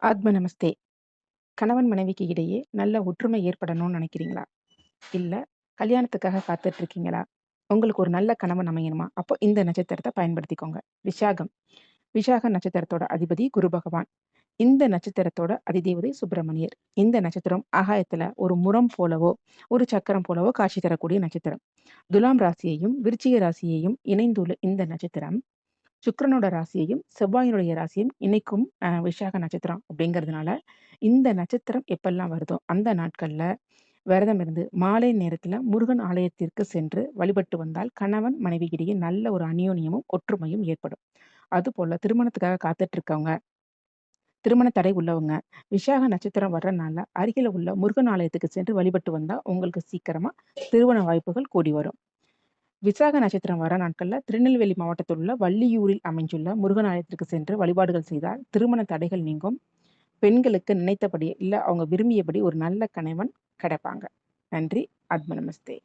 ஆத்ம நமஸ்தே. கணவன் மனைவிக்கு இடையே நல்ல ஒற்றுமை ஏற்படணும்னு நினைக்கிறீங்களா? இல்ல கல்யாணத்துக்காக காத்துட்டு இருக்கீங்களா? உங்களுக்கு ஒரு நல்ல கணவன் அமையணுமா? அப்போ இந்த நட்சத்திரத்த பயன்படுத்திக்கோங்க. விஷாகம். விஷாக நட்சத்திரத்தோட அதிபதி குரு பகவான். இந்த நட்சத்திரத்தோட அதிதேவதை சுப்பிரமணியர். இந்த நட்சத்திரம் ஆகாயத்துல ஒரு முரம் போலவோ, ஒரு சக்கரம் போலவோ காட்சி தரக்கூடிய நட்சத்திரம். துலாம் ராசியையும், விருச்சிக ராசியையும் இணைந்துள்ள இந்த நட்சத்திரம் சுக்கிரனோட ராசியையும், செவ்வாயினுடைய ராசியும் இணைக்கும் விஷாக நட்சத்திரம் அப்படிங்கிறதுனால, இந்த நட்சத்திரம் எப்பல்லாம் வருதோ, அந்த நாட்கள்ல விரதம் இருந்து மாலை நேரத்துல முருகன் ஆலயத்திற்கு சென்று வழிபட்டு வந்தால், கணவன் மனைவியிடையே நல்ல ஒரு அந்யோன்யமும், ஒற்றுமையும் ஏற்படும். அதுபோல திருமணத்துக்காக காத்துட்டு இருக்கவங்க, திருமண தடை உள்ளவங்க, விஷாக நட்சத்திரம் வர்றனால அருகில உள்ள முருகன் ஆலயத்துக்கு சென்று வழிபட்டு வந்தா, உங்களுக்கு சீக்கிரமா திருமண வாய்ப்புகள் கூடி வரும். விசாக நட்சத்திரம் வர நாட்கள்ல திருநெல்வேலி மாவட்டத்தில் உள்ள வள்ளியூரில் அமைந்துள்ள முருகன் ஆலயத்திற்கு சென்று வழிபாடுகள் செய்தால் திருமண தடைகள் நீங்கும். பெண்களுக்கு நினைத்தபடி இல்ல அவங்க விரும்பியபடி ஒரு நல்ல கணவன் கிடைப்பாங்க. நன்றி. ஆத்ம நமஸ்தே.